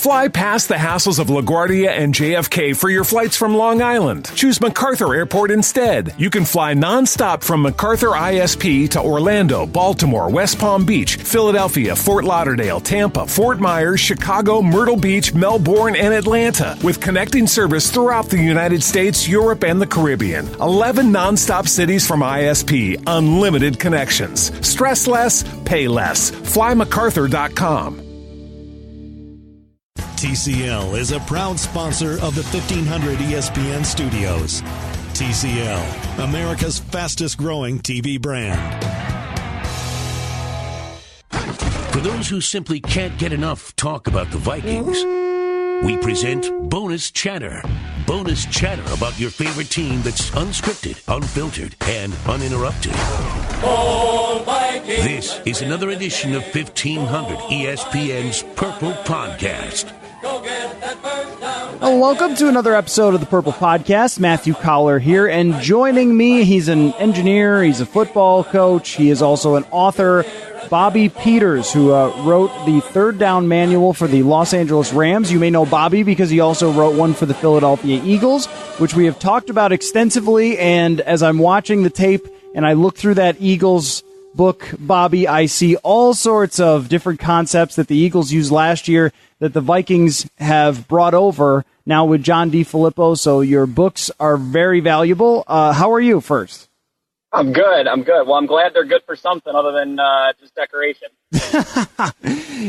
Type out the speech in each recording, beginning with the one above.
Fly past the hassles of LaGuardia and JFK for your flights from Long Island. Choose MacArthur Airport instead. You can fly nonstop from MacArthur ISP to Orlando, Baltimore, West Palm Beach, Philadelphia, Fort Lauderdale, Tampa, Fort Myers, Chicago, Myrtle Beach, Melbourne, and Atlanta, with connecting service throughout the United States, Europe, and the Caribbean. 11 nonstop cities from ISP. Unlimited connections. Stress less, pay less. FlyMacArthur.com. TCL is a proud sponsor of the 1500 ESPN studios. TCL, America's fastest growing TV brand. For those who simply can't get enough talk about the Vikings, we present Bonus Chatter. Bonus chatter about your favorite team that's unscripted, unfiltered, and uninterrupted. This is another edition of 1500 ESPN's Purple Podcast. Well, welcome to another episode of the Purple Podcast. Matthew Coller here, and joining me, he's an engineer, he's a football coach, he is also an author, Bobby Peters, who wrote the third down manual for the Los Angeles Rams. You may know Bobby because he also wrote one for the Philadelphia Eagles, which we have talked about extensively, and as I'm watching the tape and I look through that Eagles book, Bobby, I see all sorts of different concepts that the Eagles used last year that the Vikings have brought over now with John DeFilippo, so your books are very valuable. How are you first? I'm good. Well, I'm glad they're good for something other than just decoration.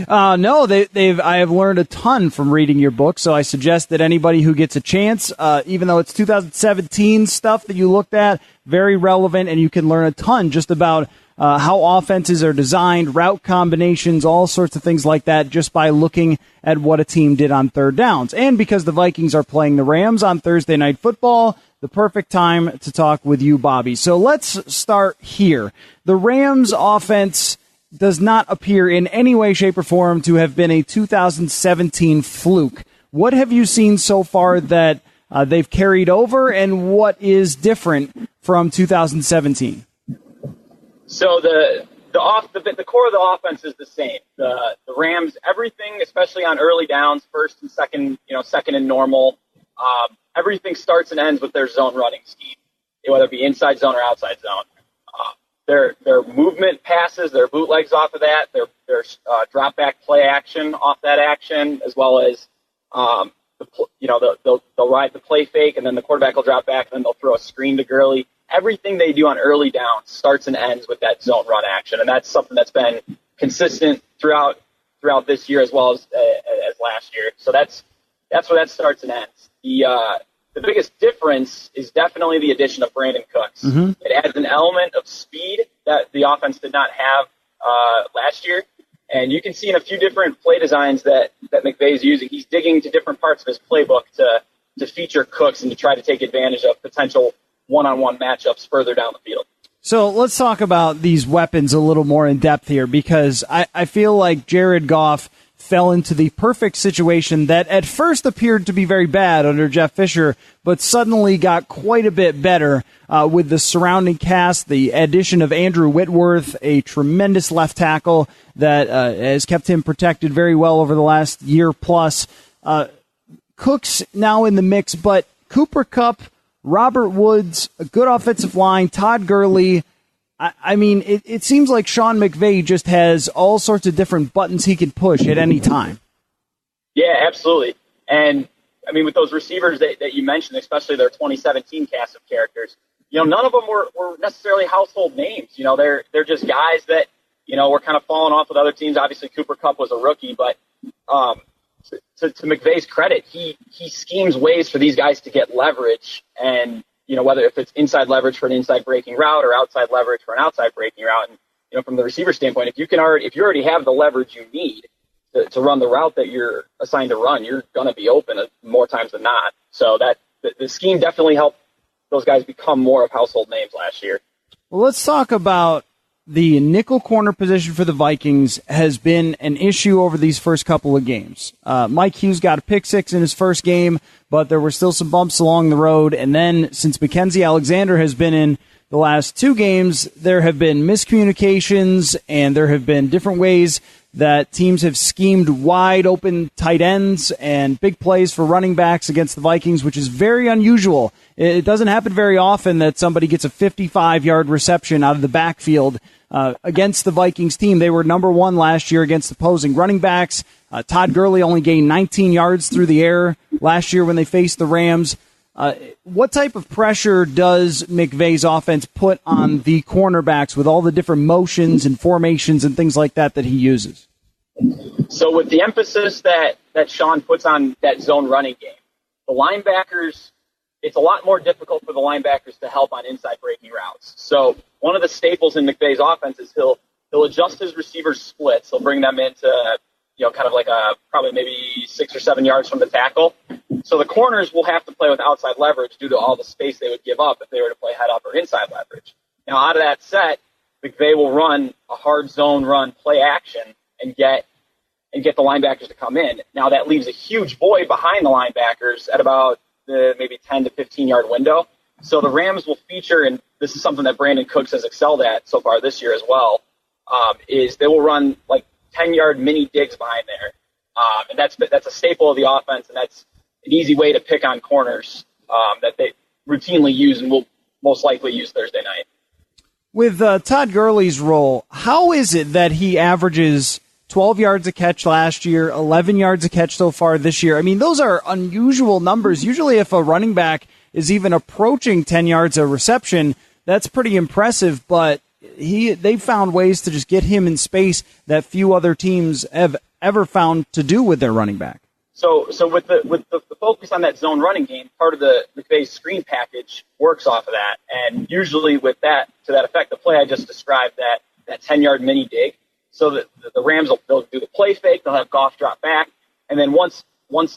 No, I have learned a ton from reading your book, so I suggest that anybody who gets a chance, even though it's 2017 stuff that you looked at, very relevant, and you can learn a ton just about how offenses are designed, route combinations, all sorts of things like that, just by looking at what a team did on third downs. And because the Vikings are playing the Rams on Thursday Night Football, the perfect time to talk with you, Bobby. So let's start here. The Rams offense does not appear in any way, shape, or form to have been a 2017 fluke. What have you seen so far that they've carried over, and what is different from 2017? So the core of the offense is the same. The Rams, everything, especially on early downs, first and second, second and normal, everything starts and ends with their zone running scheme, whether it be inside zone or outside zone. Their movement passes, their bootlegs off of that, their drop back play action off that action, as well as they'll ride the play fake, and then the quarterback will drop back, and then they'll throw a screen to Gurley. Everything they do on early downs starts and ends with that zone run action, and that's something that's been consistent throughout this year as well as last year. So that's where that starts and ends. The biggest difference is definitely the addition of Brandon Cooks. Mm-hmm. It adds an element of speed that the offense did not have last year, and you can see in a few different play designs that McVay is using. He's digging into different parts of his playbook to feature Cooks and to try to take advantage of potential one-on-one matchups further down the field. So let's talk about these weapons a little more in depth here, because I feel like Jared Goff fell into the perfect situation that at first appeared to be very bad under Jeff Fisher, but suddenly got quite a bit better with the surrounding cast, the addition of Andrew Whitworth, a tremendous left tackle that has kept him protected very well over the last year plus. Cook's now in the mix, but Cooper Kupp, Robert Woods, a good offensive line, Todd Gurley. I mean, it seems like Sean McVay just has all sorts of different buttons he can push at any time. Yeah, absolutely. And, I mean, with those receivers that you mentioned, especially their 2017 cast of characters, none of them were necessarily household names. They're just guys that, were kind of falling off with other teams. Obviously, Cooper Kupp was a rookie, but to McVay's credit, he schemes ways for these guys to get leverage, and whether if it's inside leverage for an inside breaking route or outside leverage for an outside breaking route. And from the receiver standpoint, if you already have the leverage you need to run the route that you're assigned to run, you're going to be open more times than not. So that the scheme definitely helped those guys become more of household names last year. Well, let's talk about the nickel corner position for the Vikings has been an issue over these first couple of games. Mike Hughes got a pick six in his first game, but there were still some bumps along the road. And then since Mackenzie Alexander has been in the last two games, there have been miscommunications and there have been different ways that teams have schemed wide open tight ends and big plays for running backs against the Vikings, which is very unusual. It doesn't happen very often that somebody gets a 55-yard reception out of the backfield against the Vikings team. They were number one last year against opposing running backs. Todd Gurley only gained 19 yards through the air last year when they faced the Rams. What type of pressure does McVay's offense put on the cornerbacks with all the different motions and formations and things like that he uses? So with the emphasis that Sean puts on that zone running game, the linebackers, it's a lot more difficult for the linebackers to help on inside breaking routes. So one of the staples in McVay's offense is he'll adjust his receivers splits. He'll bring them into, kind of like probably maybe 6 or 7 yards from the tackle. So the corners will have to play with outside leverage due to all the space they would give up if they were to play head up or inside leverage. Now, out of that set, McVay will run a hard zone run play action and get the linebackers to come in. Now, that leaves a huge void behind the linebackers at about the maybe 10 to 15-yard window. So the Rams will feature, and this is something that Brandon Cooks has excelled at so far this year as well, is they will run like 10-yard mini digs behind there. And that's a staple of the offense, and that's an easy way to pick on corners that they routinely use and will most likely use Thursday night. With Todd Gurley's role, how is it that he averages 12 yards a catch last year, 11 yards a catch so far this year? I mean, those are unusual numbers. Usually if a running back is even approaching 10 yards a reception, that's pretty impressive, but they found ways to just get him in space that few other teams have ever found to do with their running back. So with the focus on that zone running game, part of the McVay's screen package works off of that. And usually with that, to that effect, the play I just described, that 10-yard mini dig, so that the Rams they'll do the play fake, they'll have Goff drop back, and then once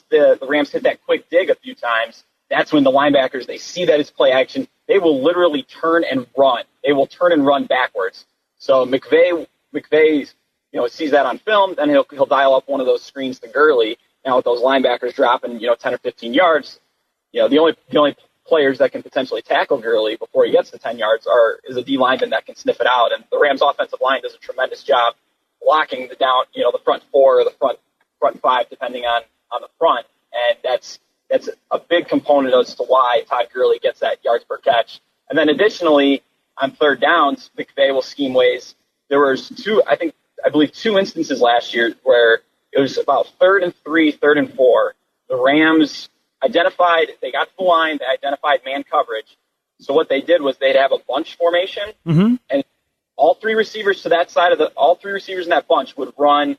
the Rams hit that quick dig a few times, that's when the linebackers, they see that it's play action, they will literally turn and run. They will turn and run backwards. So McVay sees that on film, then he'll dial up one of those screens to Gurley. Now with those linebackers dropping, 10 or 15 yards, the only players that can potentially tackle Gurley before he gets to 10 yards is a D lineman that can sniff it out. And the Rams offensive line does a tremendous job blocking the front four or the front five, depending on the front. And that's a big component as to why Todd Gurley gets that yards per catch. And then additionally, on third downs, McVay will scheme ways. There was I believe two instances last year where it was about 3rd and 3, 3rd and 4. The Rams they got to the line, they identified man coverage. So what they did was they'd have a bunch formation, and all three receivers in that bunch would run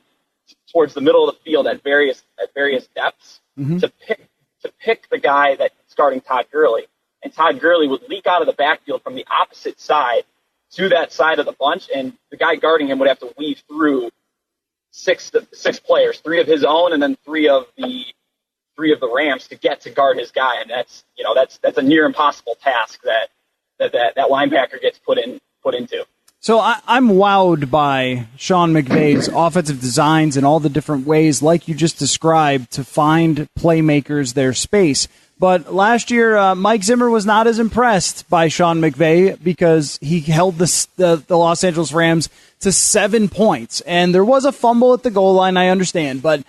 towards the middle of the field at various depths to pick the guy that's guarding Todd Gurley. And Todd Gurley would leak out of the backfield from the opposite side to that side of the bunch, and the guy guarding him would have to weave through six players, 3 of his own, and then 3 of the Rams to get to guard his guy, and that's a near impossible task that linebacker gets put into. So I'm wowed by Sean McVay's offensive designs and all the different ways, like you just described, to find playmakers their space. But last year, Mike Zimmer was not as impressed by Sean McVay because he held the Los Angeles Rams to 7 points. And there was a fumble at the goal line, I understand. But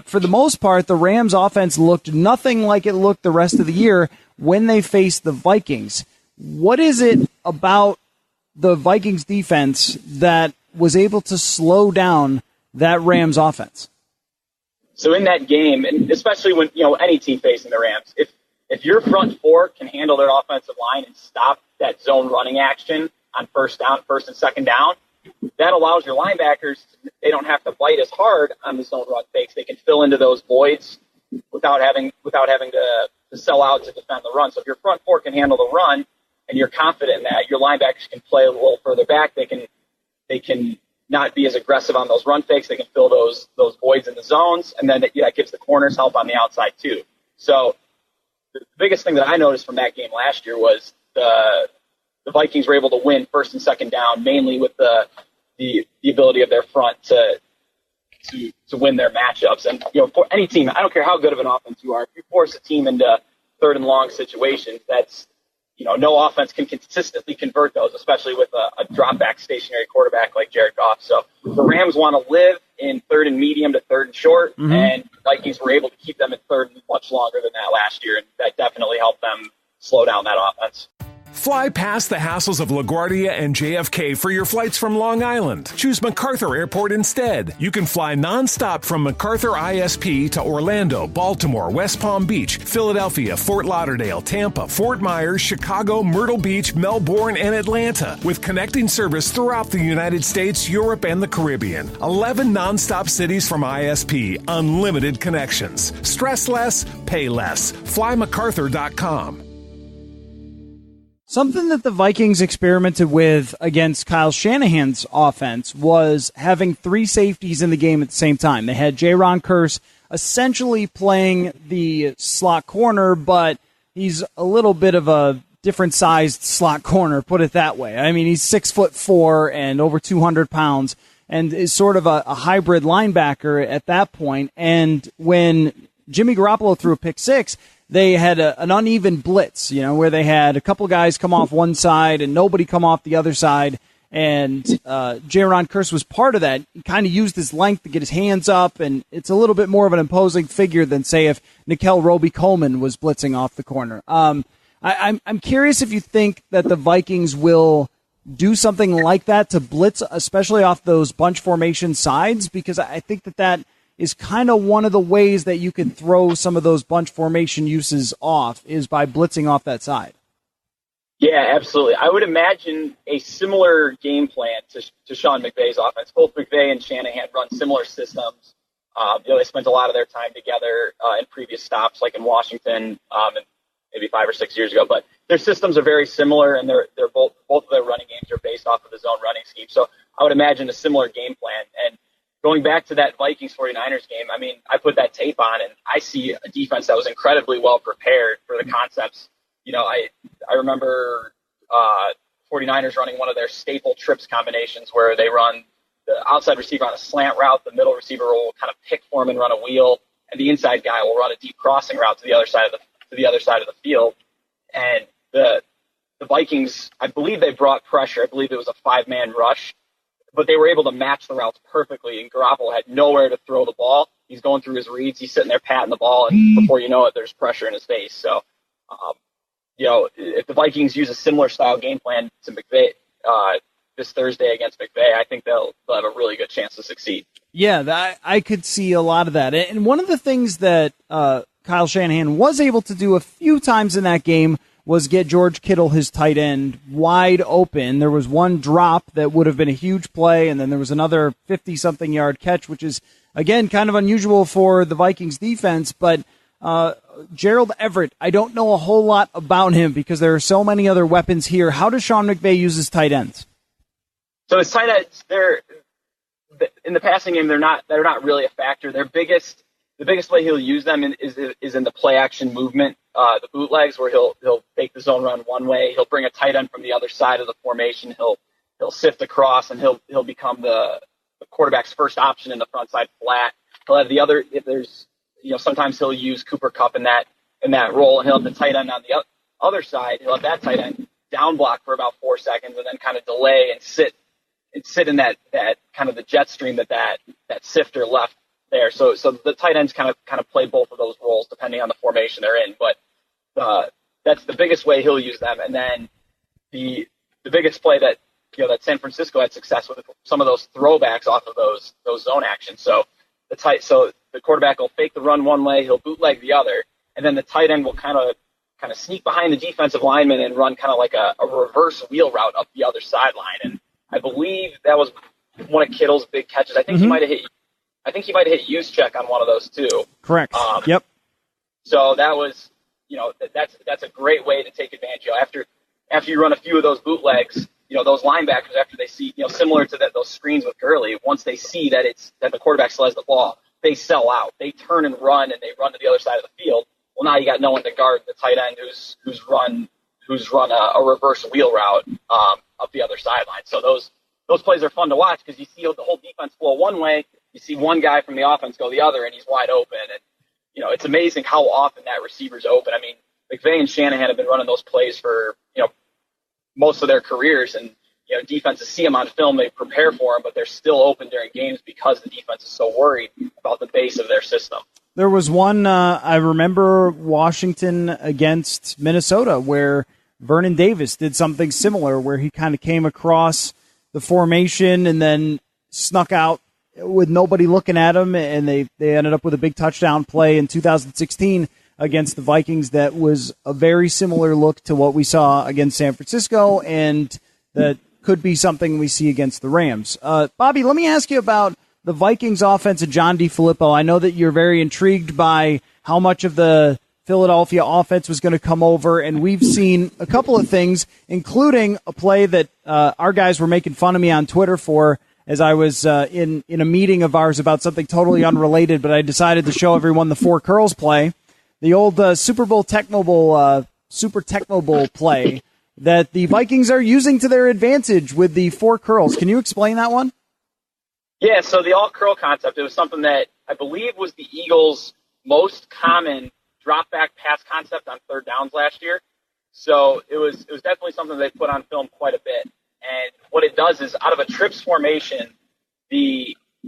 for the most part, the Rams offense looked nothing like it looked the rest of the year when they faced the Vikings. What is it about the Vikings defense that was able to slow down that Rams offense? So in that game, and especially when, any team facing the Rams, if your front four can handle their offensive line and stop that zone running action on first and second down, that allows your linebackers, they don't have to bite as hard on the zone run fakes. They can fill into those voids without having to sell out to defend the run. So if your front four can handle the run and you're confident in that, your linebackers can play a little further back. They can not be as aggressive on those run fakes. They can fill those voids in the zones, and then that gives the corners help on the outside too. So the biggest thing that I noticed from that game last year was the Vikings were able to win first and second down, mainly with the ability of their front to win their matchups. And for any team, I don't care how good of an offense you are, if you force a team into third and long situations, that's no offense can consistently convert those, especially with a drop back stationary quarterback like Jared Goff. So the Rams want to live in third and medium to third and short, and the Vikings were able to keep them in third much longer than that last year, and that definitely helped them slow down that offense. Fly past the hassles of LaGuardia and JFK for your flights from Long Island. Choose MacArthur Airport instead. You can fly nonstop from MacArthur ISP to Orlando, Baltimore, West Palm Beach, Philadelphia, Fort Lauderdale, Tampa, Fort Myers, Chicago, Myrtle Beach, Melbourne, and Atlanta, with connecting service throughout the United States, Europe, and the Caribbean. 11 nonstop cities from ISP. Unlimited connections. Stress less, pay less. FlyMacArthur.com. Something that the Vikings experimented with against Kyle Shanahan's offense was having three safeties in the game at the same time. They had Jaron Kearse essentially playing the slot corner, but he's a little bit of a different sized slot corner, put it that way. I mean, he's 6'4" and over 200 pounds and is sort of a hybrid linebacker at that point. And when Jimmy Garoppolo threw a pick six, they had an uneven blitz, where they had a couple guys come off one side and nobody come off the other side. And Jaron Kearse was part of that. He kind of used his length to get his hands up, and it's a little bit more of an imposing figure than, say, if Nickel Roby-Coleman was blitzing off the corner. I'm curious if you think that the Vikings will do something like that to blitz, especially off those bunch formation sides, because I think that is kind of one of the ways that you can throw some of those bunch formation uses off, is by blitzing off that side. Yeah, absolutely. I would imagine a similar game plan to Sean McVay's offense. Both McVay and Shanahan run similar systems. They spent a lot of their time together in previous stops, like in Washington, and maybe 5 or 6 years ago. But their systems are very similar, and they're both of their running games are based off of the zone running scheme. So I would imagine a similar game plan. And going back to that Vikings 49ers game, I mean, I put that tape on and I see a defense that was incredibly well prepared for the concepts. I remember 49ers running one of their staple trips combinations where they run the outside receiver on a slant route, the middle receiver will kind of pick for him and run a wheel, and the inside guy will run a deep crossing route to the other side of the field. And the Vikings, I believe they brought pressure. I believe it was a 5-man rush, but they were able to match the routes perfectly, and Garoppolo had nowhere to throw the ball. He's going through his reads. He's sitting there patting the ball, and before you know it, there's pressure in his face. So, if the Vikings use a similar style game plan to McVay this Thursday against McVay, I think they'll have a really good chance to succeed. Yeah, I could see a lot of that. And one of the things that Kyle Shanahan was able to do a few times in that game was get George Kittle, his tight end, wide open. There was one drop that would have been a huge play, and then there was another 50-something yard catch, which is, again, kind of unusual for the Vikings defense. But Gerald Everett, I don't know a whole lot about him because there are so many other weapons here. How does Sean McVay use his tight ends? So his tight ends, in the passing game, they're not really a factor. The biggest way he'll use them is in the play action movement, the bootlegs, where he'll take the zone run one way. He'll bring a tight end from the other side of the formation. He'll sift across, and he'll become the quarterback's first option in the front side flat. He'll have the other, if there's, sometimes he'll use Cooper Kupp in that role, and he'll have the tight end on the other side. He'll have that tight end down block for about 4 seconds, and then kind of delay and sit in that kind of the jet stream that sifter left there. So the tight ends kind of play both of those roles depending on the formation they're in. But that's the biggest way he'll use them. And then the biggest play that that San Francisco had success with, some of those throwbacks off of those zone actions. So the quarterback will fake the run one way, he'll bootleg the other, and then the tight end will kind of sneak behind the defensive lineman and run kind of like a reverse wheel route up the other sideline. And I believe that was one of Kittle's big catches. I think he might have hit Juszczyk on one of those too. Correct. Yep. So that was, that's a great way to take advantage. After you run a few of those bootlegs, those linebackers, after they see, similar to those screens with Gurley, once they see that the quarterback still has the ball, they sell out. They turn and run, and they run to the other side of the field. Well, now you got no one to guard the tight end who's run a reverse wheel route up the other sideline. So those plays are fun to watch because you see the whole defense flow one way, you see one guy from the offense go the other, and he's wide open. And it's amazing how often that receiver's open. I mean, McVay and Shanahan have been running those plays for most of their careers, and defenses see him on film, they prepare for him, but they're still open during games because the defense is so worried about the base of their system. There was one, I remember Washington against Minnesota, where Vernon Davis did something similar, where he kind of came across the formation and then snuck out with nobody looking at him, and they ended up with a big touchdown play in 2016 against the Vikings that was a very similar look to what we saw against San Francisco, and that could be something we see against the Rams. Bobby, let me ask you about the Vikings offense and John DeFilippo. I know that you're very intrigued by how much of the Philadelphia offense was going to come over, and we've seen a couple of things, including a play that our guys were making fun of me on Twitter for, as I was in a meeting of ours about something totally unrelated, but I decided to show everyone the four curls play. The old Super Techno Bowl play that the Vikings are using to their advantage with the four curls. Can you explain that one? Yeah, so the all-curl concept, it was something that I believe was the Eagles' most common drop-back pass concept on third downs last year. So it was definitely something they put on film quite a bit. And what it does is, out of a trips formation,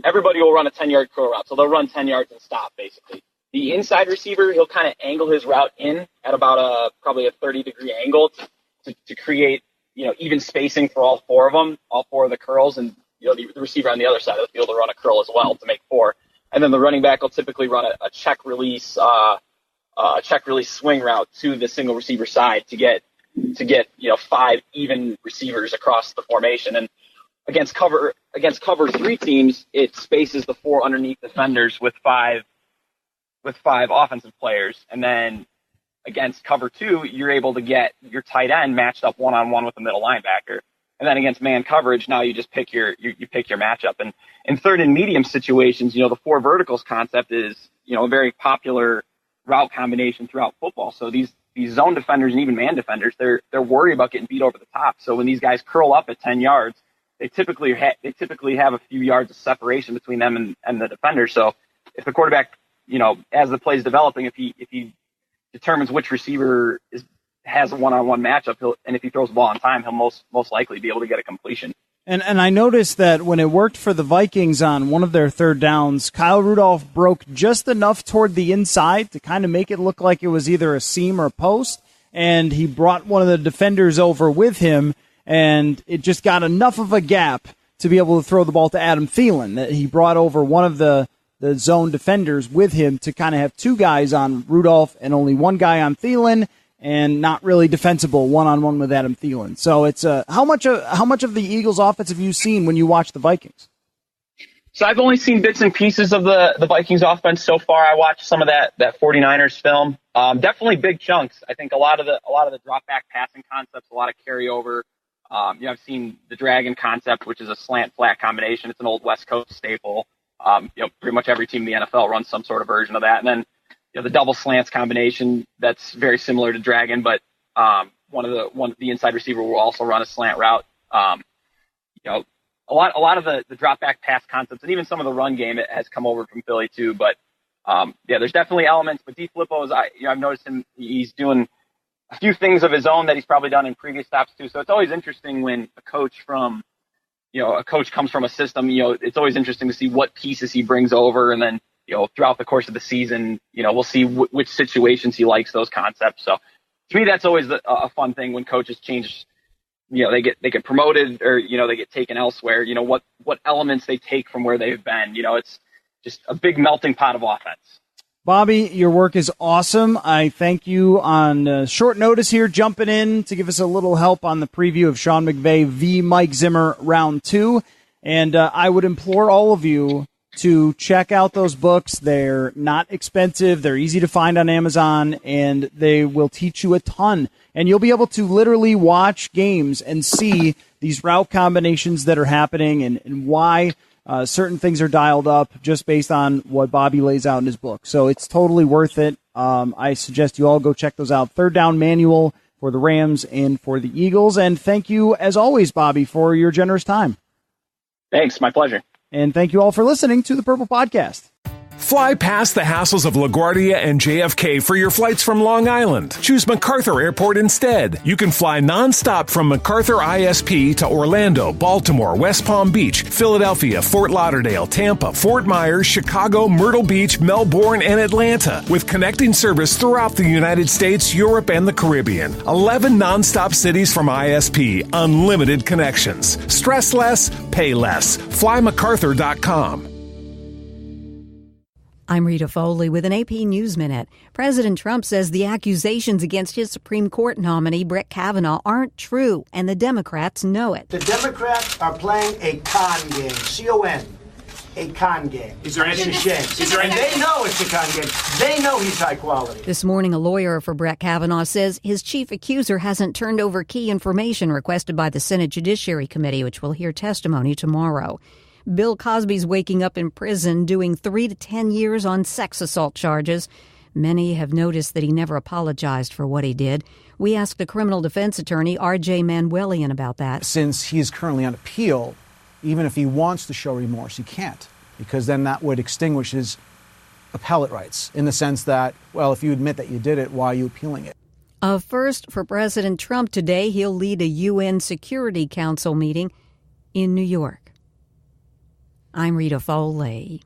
everybody will run a 10-yard curl route. So they'll run 10 yards and stop, basically. The inside receiver, he'll kind of angle his route in at about probably a 30-degree angle to create, even spacing for all four of them, all four of the curls, and the receiver on the other side of the field will run a curl as well to make four. And then the running back will typically run a check release swing route to the single receiver side to get five even receivers across the formation. And against cover three teams, it spaces the four underneath defenders with five offensive players. And then against cover two, you're able to get your tight end matched up one-on-one with the middle linebacker. And then against man coverage, now you just pick your matchup. And in third and medium situations, the four verticals concept is, a very popular route combination throughout football. So these zone defenders and even man defenders, they're worried about getting beat over the top. So when these guys curl up at 10 yards, they typically have a few yards of separation between them and the defender. So if the quarterback, as the play is developing, if he determines which receiver has a one-on-one matchup, and if he throws the ball on time, he'll most likely be able to get a completion. And I noticed that when it worked for the Vikings on one of their third downs, Kyle Rudolph broke just enough toward the inside to kind of make it look like it was either a seam or a post, and he brought one of the defenders over with him, and it just got enough of a gap to be able to throw the ball to Adam Thielen, that he brought over one of the zone defenders with him to kind of have two guys on Rudolph and only one guy on Thielen, and not really defensible one-on-one with Adam Thielen. So it's how much of the Eagles' offense have you seen when you watch the Vikings? So I've only seen bits and pieces of the Vikings offense so far. I watched some of that 49ers film. Definitely big chunks. I think a lot of the drop back passing concepts, a lot of carryover. I've seen the Dragon concept, which is a slant flat combination. It's an old West Coast staple. Pretty much every team in the NFL runs some sort of version of that. And then the double slants combination, that's very similar to Dragon, but the inside receiver will also run a slant route. A lot of the drop back pass concepts, and even some of the run game, it has come over from Philly too. But there's definitely elements. But DeFilippo I've noticed him. He's doing a few things of his own that he's probably done in previous stops too. So it's always interesting when a coach comes from a system. It's always interesting to see what pieces he brings over, and then throughout the course of the season, we'll see which situations he likes those concepts. So to me, that's always a fun thing when coaches change. They get promoted or they get taken elsewhere. What elements they take from where they've been. It's just a big melting pot of offense. Bobby, your work is awesome. I thank you on short notice here, jumping in to give us a little help on the preview of Sean McVay v. Mike Zimmer round 2. And I would implore all of you to check out those books. They're not expensive. They're easy to find on Amazon, and they will teach you a ton. And you'll be able to literally watch games and see these route combinations that are happening and why certain things are dialed up just based on what Bobby lays out in his book. So it's totally worth it. I suggest you all go check those out. Third Down Manual for the Rams and for the Eagles. And thank you, as always, Bobby, for your generous time. Thanks. My pleasure. And thank you all for listening to the Purple Podcast. Fly past the hassles of LaGuardia and JFK for your flights from Long Island. Choose MacArthur Airport instead. You can fly nonstop from MacArthur ISP to Orlando, Baltimore, West Palm Beach, Philadelphia, Fort Lauderdale, Tampa, Fort Myers, Chicago, Myrtle Beach, Melbourne, and Atlanta, with connecting service throughout the United States, Europe, and the Caribbean. 11 nonstop cities from ISP. Unlimited connections. Stress less, pay less. FlyMacArthur.com. I'm Rita Foley with an AP News Minute. President Trump says the accusations against his Supreme Court nominee, Brett Kavanaugh, aren't true, and the Democrats know it. The Democrats are playing a con game, C-O-N, a con game. Is there any shame? And they know it's a con game. They know he's high quality. This morning, a lawyer for Brett Kavanaugh says his chief accuser hasn't turned over key information requested by the Senate Judiciary Committee, which will hear testimony tomorrow. Bill Cosby's waking up in prison, doing 3 to 10 years on sex assault charges. Many have noticed that he never apologized for what he did. We asked a criminal defense attorney, R.J. Manuelian, about that. Since he is currently on appeal, even if he wants to show remorse, he can't, because then that would extinguish his appellate rights in the sense that, well, if you admit that you did it, why are you appealing it? A first for President Trump today. He'll lead a UN Security Council meeting in New York. I'm Rita Foley.